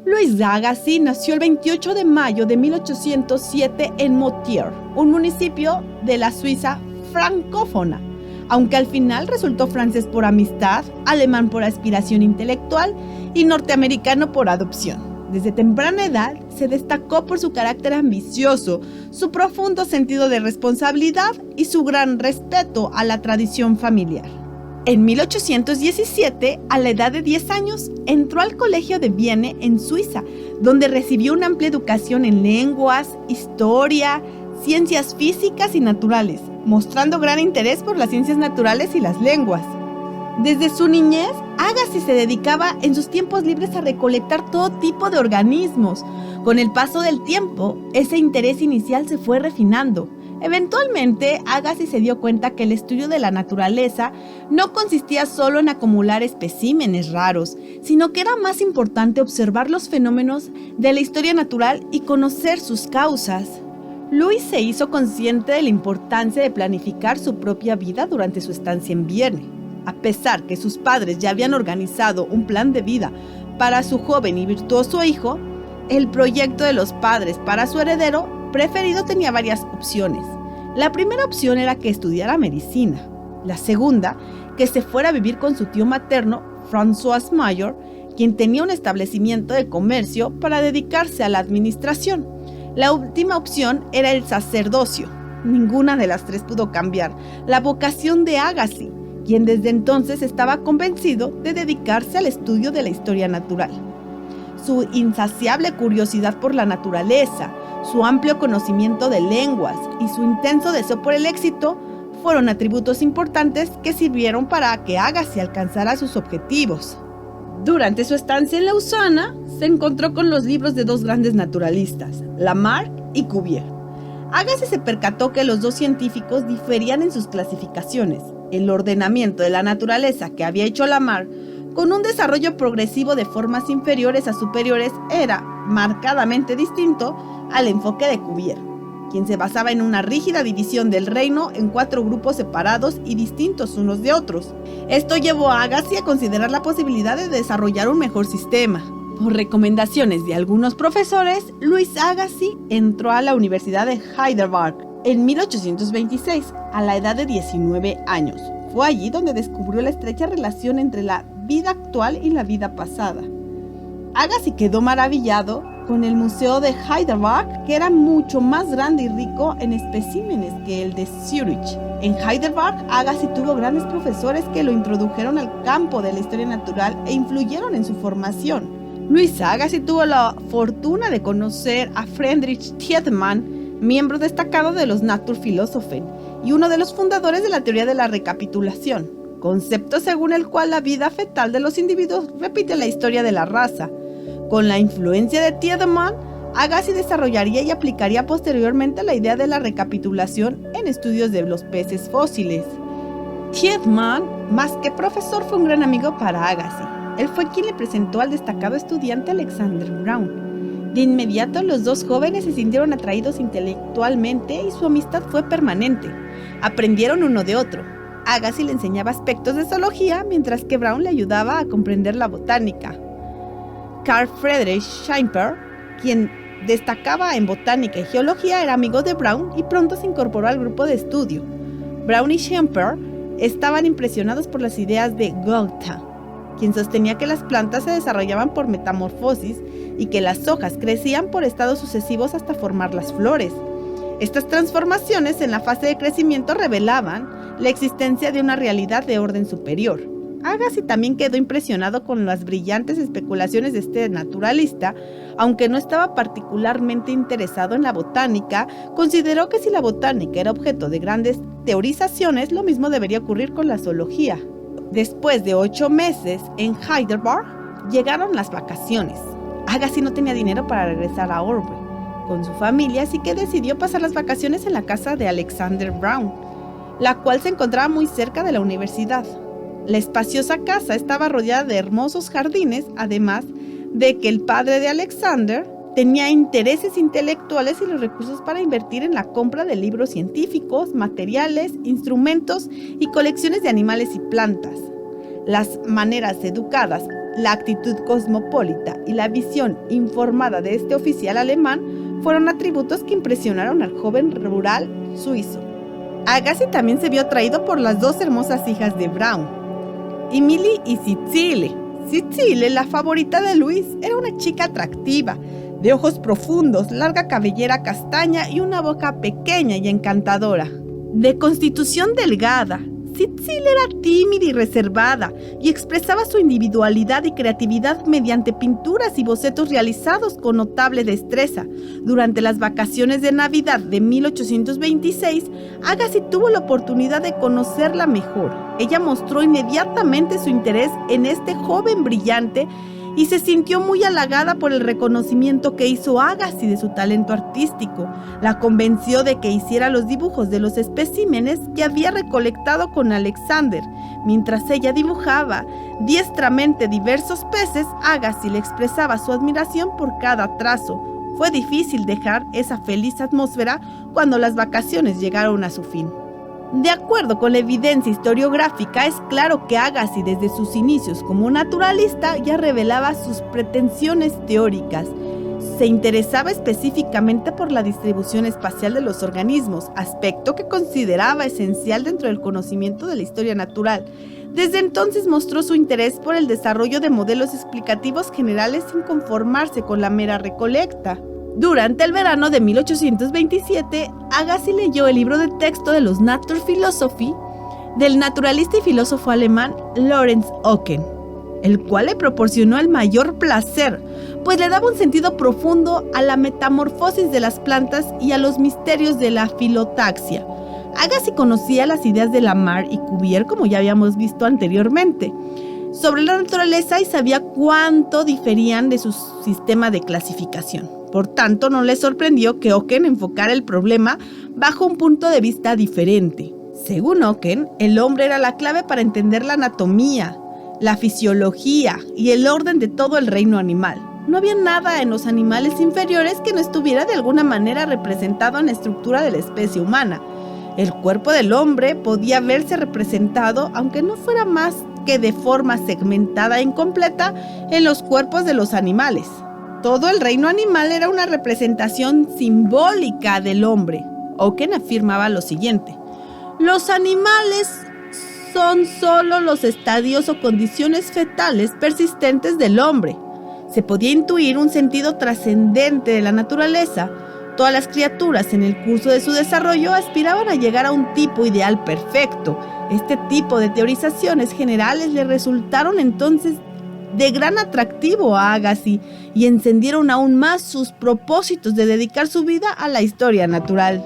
Louis Agassiz nació el 28 de mayo de 1807 en Moutier, un municipio de la Suiza francófona, aunque al final resultó francés por amistad, alemán por aspiración intelectual y norteamericano por adopción. Desde temprana edad se destacó por su carácter ambicioso, su profundo sentido de responsabilidad y su gran respeto a la tradición familiar. En 1817, a la edad de 10 años, entró al Colegio de Vienne en Suiza, donde recibió una amplia educación en lenguas, historia, ciencias físicas y naturales, mostrando gran interés por las ciencias naturales y las lenguas. Desde su niñez, Agassiz se dedicaba en sus tiempos libres a recolectar todo tipo de organismos. Con el paso del tiempo, ese interés inicial se fue refinando. Eventualmente, Agassiz se dio cuenta que el estudio de la naturaleza no consistía solo en acumular especímenes raros, sino que era más importante observar los fenómenos de la historia natural y conocer sus causas. Louis se hizo consciente de la importancia de planificar su propia vida durante su estancia en Vienne. A pesar que sus padres ya habían organizado un plan de vida para su joven y virtuoso hijo, el proyecto de los padres para su heredero preferido tenía varias opciones. La primera opción era que estudiara medicina. La segunda, que se fuera a vivir con su tío materno, François Mayor, quien tenía un establecimiento de comercio para dedicarse a la administración. La última opción era el sacerdocio. Ninguna de las tres pudo cambiar la vocación de Agassiz, quien desde entonces estaba convencido de dedicarse al estudio de la historia natural. Su insaciable curiosidad por la naturaleza, su amplio conocimiento de lenguas y su intenso deseo por el éxito fueron atributos importantes que sirvieron para que Agassiz alcanzara sus objetivos. Durante su estancia en Lausana, se encontró con los libros de dos grandes naturalistas, Lamarck y Cuvier. Agassiz se percató que los dos científicos diferían en sus clasificaciones. El ordenamiento de la naturaleza que había hecho Lamarck, con un desarrollo progresivo de formas inferiores a superiores, era marcadamente distinto al enfoque de Cuvier, quien se basaba en una rígida división del reino en 4 grupos separados y distintos unos de otros. Esto llevó a Agassiz a considerar la posibilidad de desarrollar un mejor sistema. Por recomendaciones de algunos profesores, Louis Agassiz entró a la Universidad de Heidelberg en 1826, a la edad de 19 años. Fue allí donde descubrió la estrecha relación entre la vida actual y la vida pasada. Agassiz quedó maravillado con el Museo de Heidelberg, que era mucho más grande y rico en especímenes que el de Zurich. En Heidelberg, Agassiz tuvo grandes profesores que lo introdujeron al campo de la historia natural e influyeron en su formación. Louis Agassiz tuvo la fortuna de conocer a Friedrich Tiedemann, miembro destacado de los Naturphilosophen y uno de los fundadores de la teoría de la recapitulación, concepto según el cual la vida fetal de los individuos repite la historia de la raza. Con la influencia de Tiedemann, Agassiz desarrollaría y aplicaría posteriormente la idea de la recapitulación en estudios de los peces fósiles. Tiedemann, más que profesor, fue un gran amigo para Agassiz. Él fue quien le presentó al destacado estudiante Alexander Braun. De inmediato, los dos jóvenes se sintieron atraídos intelectualmente y su amistad fue permanente. Aprendieron uno de otro. Agassiz le enseñaba aspectos de zoología, mientras que Braun le ayudaba a comprender la botánica. Carl Friedrich Schimper, quien destacaba en botánica y geología, era amigo de Braun y pronto se incorporó al grupo de estudio. Braun y Schimper estaban impresionados por las ideas de Goethe, quien sostenía que las plantas se desarrollaban por metamorfosis y que las hojas crecían por estados sucesivos hasta formar las flores. Estas transformaciones en la fase de crecimiento revelaban la existencia de una realidad de orden superior. Agassiz también quedó impresionado con las brillantes especulaciones de este naturalista. Aunque no estaba particularmente interesado en la botánica, consideró que si la botánica era objeto de grandes teorizaciones, lo mismo debería ocurrir con la zoología. Después de 8 meses en Heidelberg, llegaron las vacaciones. Agassiz no tenía dinero para regresar a Orbe con su familia, así que decidió pasar las vacaciones en la casa de Alexander Braun, la cual se encontraba muy cerca de la universidad. La espaciosa casa estaba rodeada de hermosos jardines, además de que el padre de Alexander tenía intereses intelectuales y los recursos para invertir en la compra de libros científicos, materiales, instrumentos y colecciones de animales y plantas. Las maneras educadas la actitud cosmopolita y la visión informada de este oficial alemán fueron atributos que impresionaron al joven rural suizo. Agassiz también se vio atraído por las dos hermosas hijas de Braun, Emily y Cicile. Cicile, la favorita de Luis, era una chica atractiva, de ojos profundos, larga cabellera castaña y una boca pequeña y encantadora. De constitución delgada, Cicile era tímida y reservada y expresaba su individualidad y creatividad mediante pinturas y bocetos realizados con notable destreza. Durante las vacaciones de Navidad de 1826, Agassiz tuvo la oportunidad de conocerla mejor. Ella mostró inmediatamente su interés en este joven brillante y se sintió muy halagada por el reconocimiento que hizo Agassiz de su talento artístico. La convenció de que hiciera los dibujos de los especímenes que había recolectado con Alexander. Mientras ella dibujaba diestramente diversos peces, Agassiz le expresaba su admiración por cada trazo. Fue difícil dejar esa feliz atmósfera cuando las vacaciones llegaron a su fin. De acuerdo con la evidencia historiográfica, es claro que Agassiz desde sus inicios como naturalista ya revelaba sus pretensiones teóricas. Se interesaba específicamente por la distribución espacial de los organismos, aspecto que consideraba esencial dentro del conocimiento de la historia natural. Desde entonces mostró su interés por el desarrollo de modelos explicativos generales sin conformarse con la mera recolecta. Durante el verano de 1827, Agassiz leyó el libro de texto de los Naturphilosophie del naturalista y filósofo alemán Lorenz Oken, el cual le proporcionó el mayor placer, pues le daba un sentido profundo a la metamorfosis de las plantas y a los misterios de la filotaxia. Agassiz conocía las ideas de Lamarck y Cuvier, como ya habíamos visto anteriormente, sobre la naturaleza y sabía cuánto diferían de su sistema de clasificación. Por tanto, no le sorprendió que Oken enfocara el problema bajo un punto de vista diferente. Según Oken, el hombre era la clave para entender la anatomía, la fisiología y el orden de todo el reino animal. No había nada en los animales inferiores que no estuviera de alguna manera representado en la estructura de la especie humana. El cuerpo del hombre podía verse representado, aunque no fuera más que de forma segmentada e incompleta, en los cuerpos de los animales. Todo el reino animal era una representación simbólica del hombre. Oken afirmaba lo siguiente: los animales son solo los estadios o condiciones fetales persistentes del hombre. Se podía intuir un sentido trascendente de la naturaleza. Todas las criaturas en el curso de su desarrollo aspiraban a llegar a un tipo ideal perfecto. Este tipo de teorizaciones generales le resultaron entonces de gran atractivo a Agassiz y encendieron aún más sus propósitos de dedicar su vida a la historia natural.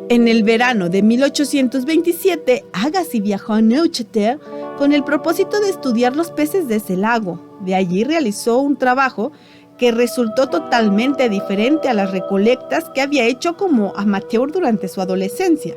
En el verano de 1827, Agassiz viajó a Neuchâtel con el propósito de estudiar los peces de ese lago. De allí realizó un trabajo que resultó totalmente diferente a las recolectas que había hecho como amateur durante su adolescencia.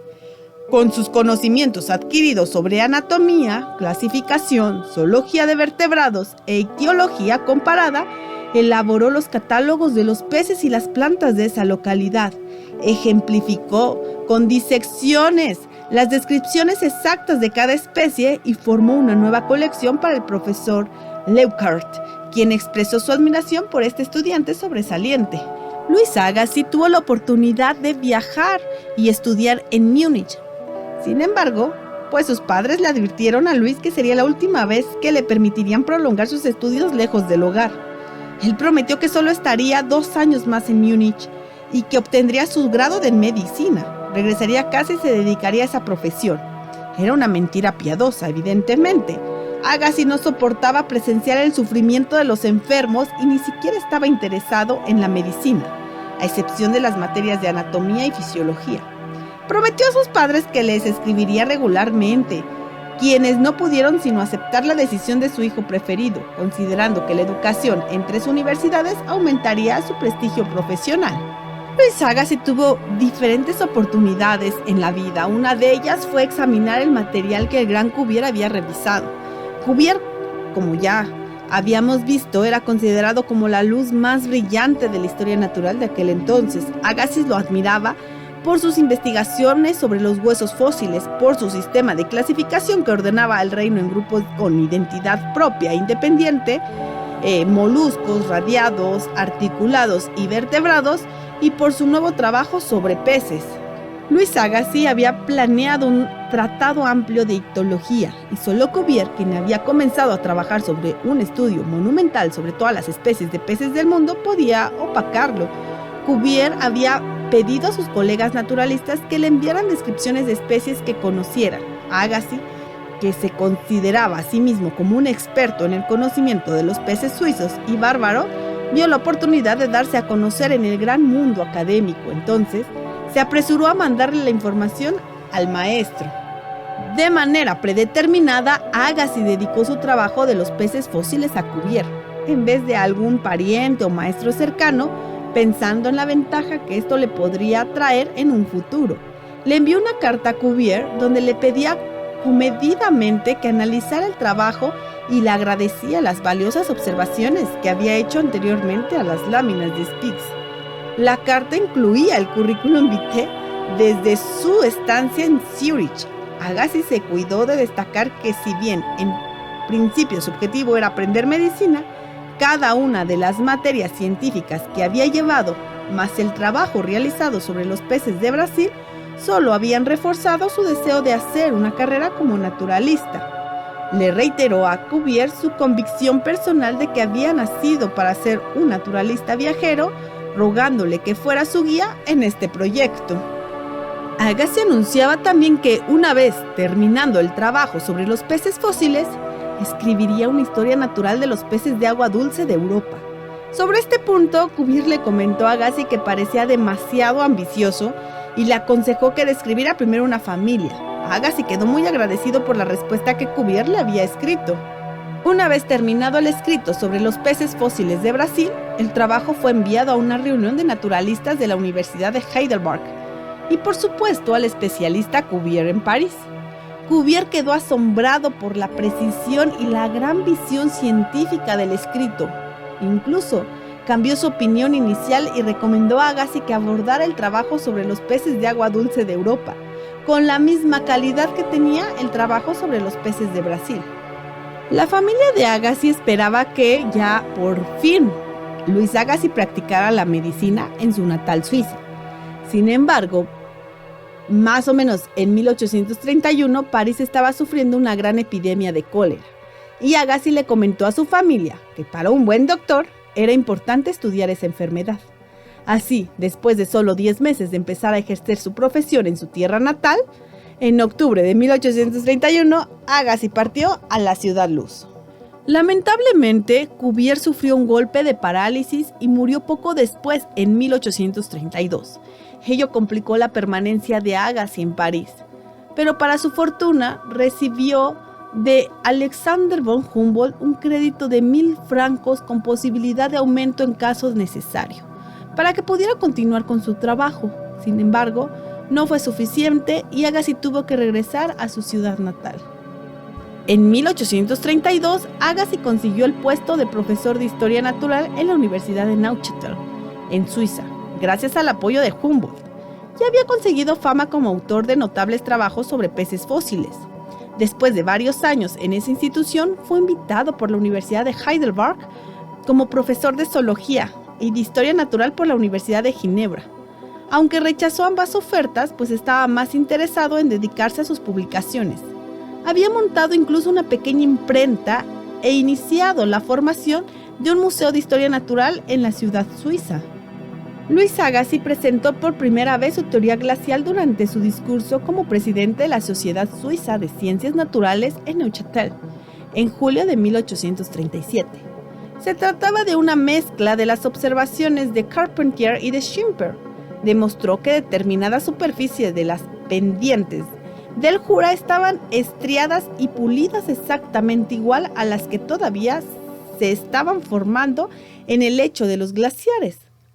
Con sus conocimientos adquiridos sobre anatomía, clasificación, zoología de vertebrados e ictiología comparada, elaboró los catálogos de los peces y las plantas de esa localidad. Ejemplificó con disecciones las descripciones exactas de cada especie y formó una nueva colección para el profesor Leuckart, quien expresó su admiración por este estudiante sobresaliente. Louis Agassiz tuvo la oportunidad de viajar y estudiar en Múnich. Sin embargo, pues sus padres le advirtieron a Luis que sería la última vez que le permitirían prolongar sus estudios lejos del hogar. Él prometió que solo estaría 2 años más en Múnich y que obtendría su grado de medicina. Regresaría a casa y se dedicaría a esa profesión. Era una mentira piadosa, evidentemente. Agassiz no soportaba presenciar el sufrimiento de los enfermos y ni siquiera estaba interesado en la medicina, a excepción de las materias de anatomía y fisiología. Prometió a sus padres que les escribiría regularmente, quienes no pudieron sino aceptar la decisión de su hijo preferido, considerando que la educación en 3 universidades aumentaría su prestigio profesional. Louis Agassiz tuvo diferentes oportunidades en la vida. Una de ellas fue examinar el material que el gran Cuvier había revisado. Cuvier, como ya habíamos visto, era considerado como la luz más brillante de la historia natural de aquel entonces. Agassiz lo admiraba por sus investigaciones sobre los huesos fósiles, por su sistema de clasificación que ordenaba al reino en grupos con identidad propia e independiente, moluscos, radiados, articulados y vertebrados, y por su nuevo trabajo sobre peces. Louis Agassiz había planeado un tratado amplio de ictiología y solo Cuvier, quien había comenzado a trabajar sobre un estudio monumental sobre todas las especies de peces del mundo, podía opacarlo. Cuvier había pedido a sus colegas naturalistas que le enviaran descripciones de especies que conocieran. Agassiz, que se consideraba a sí mismo como un experto en el conocimiento de los peces suizos y bárbaro, vio la oportunidad de darse a conocer en el gran mundo académico. Entonces, se apresuró a mandarle la información al maestro. De manera predeterminada, Agassiz dedicó su trabajo de los peces fósiles a Cuvier, en vez de a algún pariente o maestro cercano, pensando en la ventaja que esto le podría traer en un futuro. Le envió una carta a Cuvier donde le pedía comedidamente que analizara el trabajo y le agradecía las valiosas observaciones que había hecho anteriormente a las láminas de Spix. La carta incluía el currículum vitae desde su estancia en Zúrich. Agassiz se cuidó de destacar que si bien en principio su objetivo era aprender medicina, cada una de las materias científicas que había llevado, más el trabajo realizado sobre los peces de Brasil, solo habían reforzado su deseo de hacer una carrera como naturalista. Le reiteró a Cuvier su convicción personal de que había nacido para ser un naturalista viajero, rogándole que fuera su guía en este proyecto. Agassiz anunciaba también que, una vez terminando el trabajo sobre los peces fósiles, escribiría una historia natural de los peces de agua dulce de Europa. Sobre este punto, Cuvier le comentó a Agassiz que parecía demasiado ambicioso y le aconsejó que describiera primero una familia. Agassiz quedó muy agradecido por la respuesta que Cuvier le había escrito. Una vez terminado el escrito sobre los peces fósiles de Brasil, el trabajo fue enviado a una reunión de naturalistas de la Universidad de Heidelberg y, por supuesto, al especialista Cuvier en París. Cuvier quedó asombrado por la precisión y la gran visión científica del escrito. Incluso cambió su opinión inicial y recomendó a Agassiz que abordara el trabajo sobre los peces de agua dulce de Europa, con la misma calidad que tenía el trabajo sobre los peces de Brasil. La familia de Agassiz esperaba que ya por fin Louis Agassiz practicara la medicina en su natal Suiza. Sin embargo, más o menos en 1831, París estaba sufriendo una gran epidemia de cólera, y Agassiz le comentó a su familia que para un buen doctor era importante estudiar esa enfermedad. Así, después de solo 10 meses de empezar a ejercer su profesión en su tierra natal, en octubre de 1831, Agassiz partió a la Ciudad Luz. Lamentablemente, Cuvier sufrió un golpe de parálisis y murió poco después, en 1832. Ello complicó la permanencia de Agassiz en París, pero para su fortuna recibió de Alexander von Humboldt un crédito de 1,000 francos con posibilidad de aumento en caso necesario, para que pudiera continuar con su trabajo. Sin embargo, no fue suficiente y Agassiz tuvo que regresar a su ciudad natal. En 1832, Agassiz consiguió el puesto de profesor de Historia Natural en la Universidad de Neuchâtel, en Suiza, gracias al apoyo de Humboldt. Ya había conseguido fama como autor de notables trabajos sobre peces fósiles. Después de varios años en esa institución, fue invitado por la Universidad de Heidelberg como profesor de zoología y de Historia Natural por la Universidad de Ginebra. Aunque rechazó ambas ofertas, pues estaba más interesado en dedicarse a sus publicaciones. Había montado incluso una pequeña imprenta e iniciado la formación de un museo de historia natural en la ciudad suiza. Louis Agassiz presentó por primera vez su teoría glacial durante su discurso como presidente de la Sociedad Suiza de Ciencias Naturales en Neuchâtel, en julio de 1837. Se trataba de una mezcla de las observaciones de Carpentier y de Schimper. Demostró que determinadas superficies de las pendientes del Jura estaban estriadas y pulidas exactamente igual a las que todavía se estaban formando en el lecho de los glaciares.